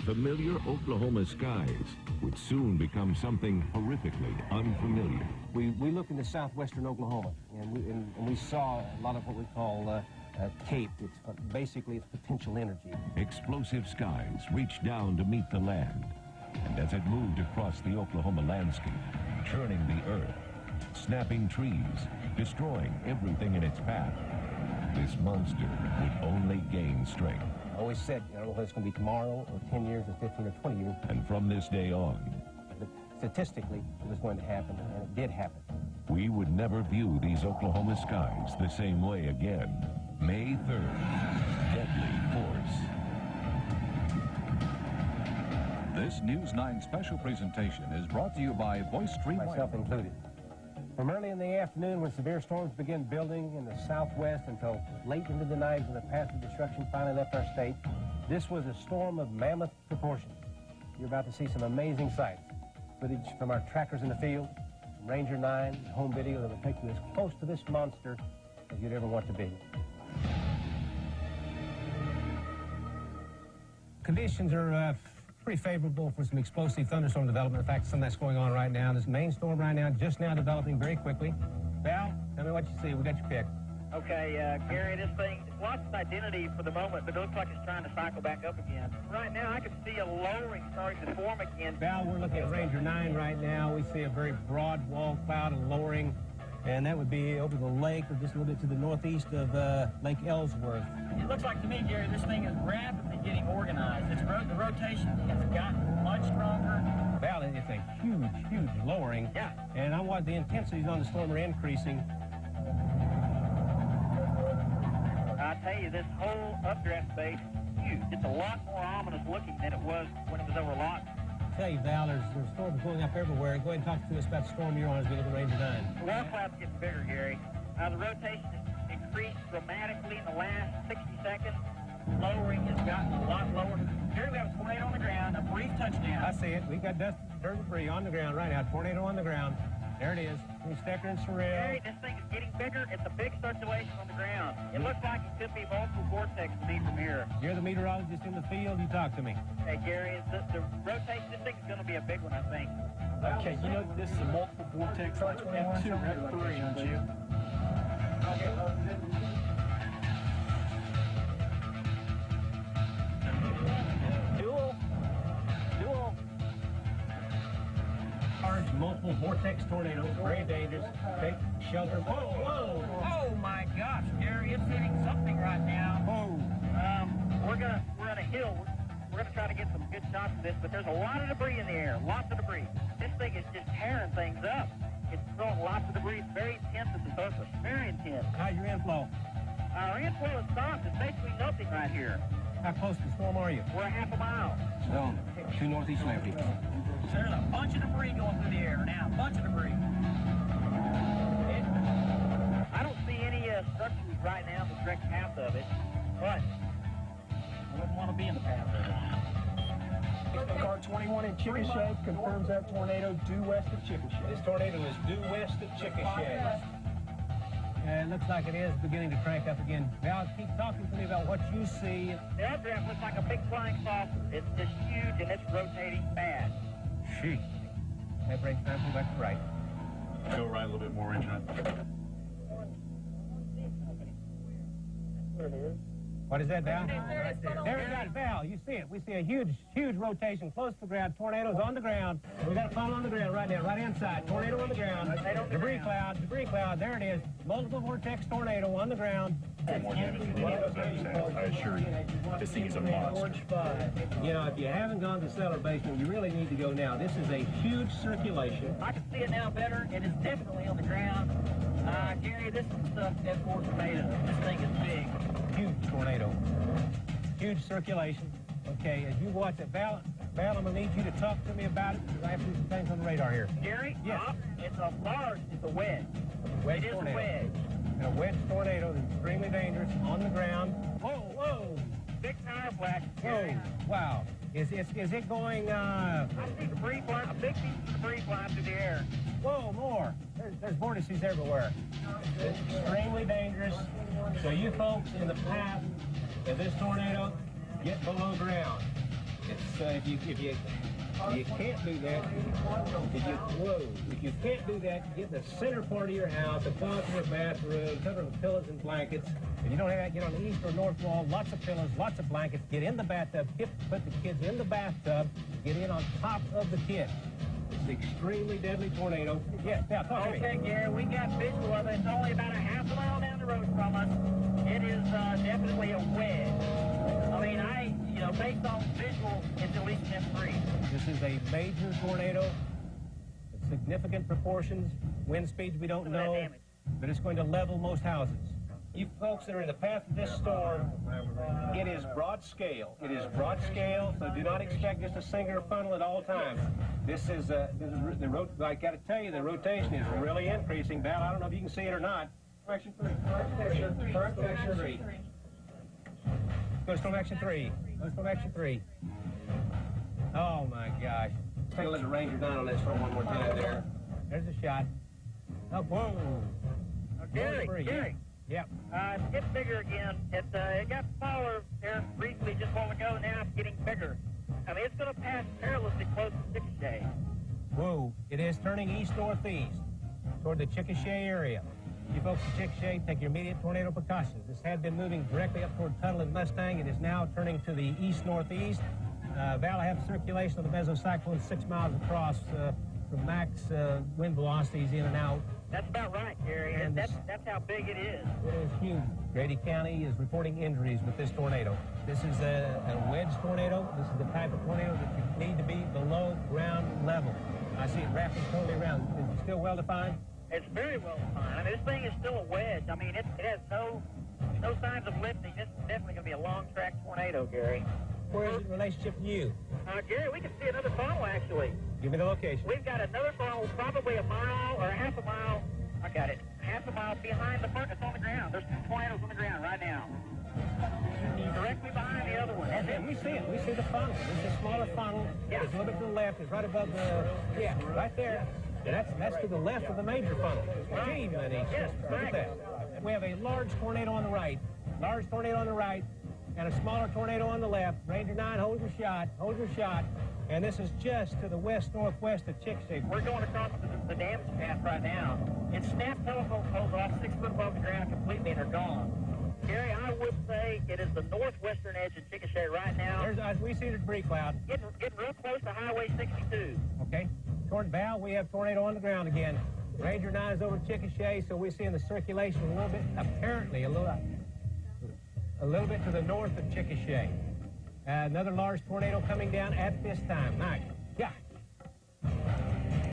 Familiar Oklahoma skies would soon become something horrifically unfamiliar. We looked into southwestern Oklahoma, and we saw a lot of what we call CAPE. Basically, it's potential energy. Explosive skies reached down to meet the land, and as it moved across the Oklahoma landscape, churning the earth, snapping trees, destroying everything in its path, this monster would only gain strength. I always said, I don't know whether it's going to be tomorrow or 10 years or 15 or 20 years. And from this day on, but statistically, it was going to happen, and it did happen. We would never view these Oklahoma skies the same way again. May 3rd, Deadly Force. This News 9 special presentation is brought to you by Voice Stream. Myself included. From early in the afternoon when severe storms began building in the southwest until late into the night when the path of destruction finally left our state, this was a storm of mammoth proportions. You're about to see some amazing sights. Footage from our trackers in the field, from Ranger 9, home video that will take you as close to this monster as you'd ever want to be. Conditions are pretty favorable for some explosive thunderstorm development. In fact, some of that's going on right now. This main storm right now, just now developing very quickly. Val, tell me what you see. We got your pick. Okay, Gary, this thing lost its identity for the moment, but it looks like it's trying to cycle back up again. Right now, I can see a lowering starting to form again. Val, we're looking at Ranger 9 right now. We see a very broad wall cloud and lowering, and that would be over the lake or just a little bit to the northeast of Lake Ellsworth. It looks like to me, Gary, this thing is rapidly getting organized. The rotation has gotten much stronger. Val, it's a huge, huge lowering. Yeah. And the intensities on the storm are increasing. I tell you, this whole updraft space is huge. It's a lot more ominous looking than it was when it was over Lawton. I tell you, Val, there's storms going up everywhere. Go ahead and talk to us about the storm you're on as we look at Ranger 9. The wall cloud's getting bigger, Gary. The rotation has increased dramatically in the last 60 seconds. Lowering has gotten a lot lower. Here we have a tornado on the ground, a brief touchdown. I see it. We've got dust, dirt, and debris on the ground right now. Tornado on the ground. There it is. Stecker and Sorrel. Gary, this thing is getting bigger. It's a big circulation on the ground. It looks like it could be multiple vortex to me from here. You're the meteorologist in the field. You talk to me. Hey, Gary, the rotation, this thing is going to be a big one, I think. Okay, you know this is a multiple vortex. That's one and two, right? Three, aren't you? Dual. Large multiple vortex tornadoes, very dangerous. Take shelter. Whoa! Oh my gosh, Gary, it's hitting something right now. Whoa! We're on a hill. We're gonna try to get some good shots of this, but there's a lot of debris in the air. Lots of debris. This thing is just tearing things up. It's throwing lots of debris. It's very intense at the surface. Very intense. How's your inflow? Our inflow is stopped. It's basically nothing right here. How close to the storm are you? We're a half a mile. No, 2 northeast lefty. There's a bunch of debris going through the air now. A bunch of debris. I don't see any structures right now in the direct path of it, but I wouldn't want to be in the path of it. Car 21 in Chickasha confirms that tornado due west of Chickasha. This tornado is due west of Chickasha. And it looks like it is beginning to crank up again. Val, keep talking to me about what you see. The updraft looks like a big flying saucer. It's just huge and it's rotating fast. Sheesh. That brake time, pull back to right. Go right a little bit more, Ranger. What is that, Val? There we got it, Val. You see it. We see a huge, huge rotation close to the ground. Tornadoes on the ground. We got a funnel on the ground right now, right inside. Tornado on the ground. Debris cloud. There it is. Multiple vortex tornado on the ground. More damage than I assure you. This thing is a monster. You know, if you haven't gone to cellar basement, you really need to go now. This is a huge circulation. I can see it now better. It is definitely on the ground. Gary, this is stuff F4 tornado. This thing is big. Huge tornado. Huge circulation. Okay, as you watch it, Val, I'm going to need you to talk to me about it because I have to do some things on the radar here. Gary? Yes. It's a wedge. Wedge It is tornado. a wedge. And a wedge tornado that's extremely dangerous on the ground. Whoa! Big tire flash. Whoa! Wow! Is it going? I see debris flying. A big piece of debris flying through the air. Whoa! More. There's vortices everywhere. It's extremely dangerous. So you folks in the path of this tornado, get below ground. you can't do that, if you can't do that, you get the center part of your house, a closet or bathroom, covered with pillows and blankets. If you don't have that, get on the east or north wall, lots of pillows, lots of blankets, get in the bathtub, put the kids in the bathtub, get in on top of the kids. It's an extremely deadly tornado. Yeah, talk to me. Okay, Gary, we got visual of it. It's only about a half a mile down the road from us. It is definitely a wedge. I mean, based on visual, it's at least an F3. This is a major tornado. It's significant proportions. Wind speeds we don't know, but it's going to level most houses. You folks that are in the path of this storm, it is broad scale. It is broad scale, so do not expect just a singular funnel at all times. This is I got to tell you, the rotation is really increasing. Val, I don't know if you can see it or not. Action 3. Current action 3. Go storm action 3. Go storm action 3. Oh my gosh. Take a look at Ranger 9 on this storm one more time there. There's a shot. Oh, whoa. Gary. Yep. It's getting bigger again. It got smaller there briefly just a while ago. Now it's getting bigger. I mean, it's going to pass perilously close to Chickasha. Whoa. It is turning east-northeast toward the Chickasha area. You folks in Chickasha, take your immediate tornado precautions. This had been moving directly up toward Tuttle and Mustang. It is now turning to the east-northeast. Val, I have circulation of the mesocyclone 6 miles across from max wind velocities in and out. That's about right, Gary. And that's how big it is. It is huge. Grady County is reporting injuries with this tornado. This is a wedge tornado. This is the type of tornado that you need to be below ground level. I see it wrapping totally around. Is it still well defined? It's very well defined. I mean, this thing is still a wedge. I mean, it has no signs of lifting. This is definitely going to be a long track tornado, Gary. Where is it in relationship to you? Gary, we can see another funnel, actually. Give me the location. We've got another funnel, probably a mile or a half a mile. I got it. Half a mile behind the first. It's on the ground. There's 2 tornadoes on the ground right now. Directly behind the other one. That's it. We see it. We see the funnel. It's a smaller funnel. Yeah. It's a little bit to the left. It's right above the... Yeah, right there. And that's to the left of the major funnel. Gee, money. Yes, look at that. We have a large tornado on the right. Large tornado on the right. And a smaller tornado on the left. Ranger 9, hold your shot. Hold your shot. And this is just to the west-northwest of Chickasha. We're going across the damage path right now. It snapped telephone poles off 6 foot above the ground completely, and they're gone. Gary, I would say it is the northwestern edge of Chickasha right now. We see the debris cloud. Getting real close to Highway 62. Okay. Toward Val, we have tornado on the ground again. Ranger 9 is over Chickasha, so we're seeing the circulation a little bit, apparently a little bit to the north of Chickasha. Another large tornado coming down at this time. Nice. Yeah.